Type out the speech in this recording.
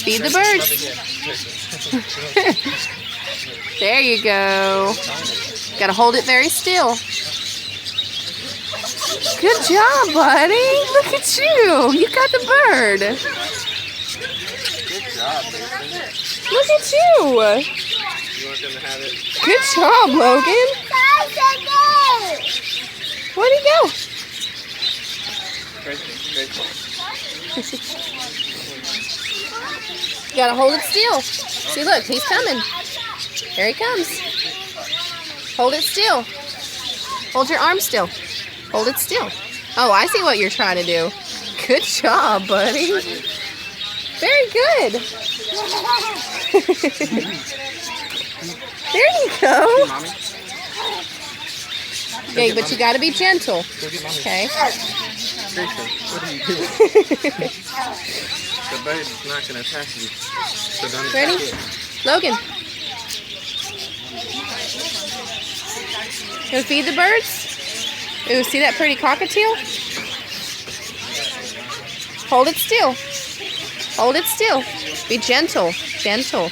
Feed the birds. There you go. Gotta hold it very still. Good job, buddy. Look at you. You got the bird. Good job, Logan. Look at you. You want them to have it? Good job, Logan. Where'd he go? Great, great. You gotta hold it still. See, look, he's coming. Here he comes. Hold it still. Hold your arm still. Hold it still. Oh, I see what you're trying to do. Good job, buddy. Very good. There you go. Mommy? Okay, but you gotta be gentle. Go get mommy. Okay. Grayson, what are you doing? The bird is not going to attack you. So don't Ready? attack it. Logan. Go feed the birds. Ooh, see that pretty cockatiel? Hold it still. Hold it still. Be gentle. Gentle.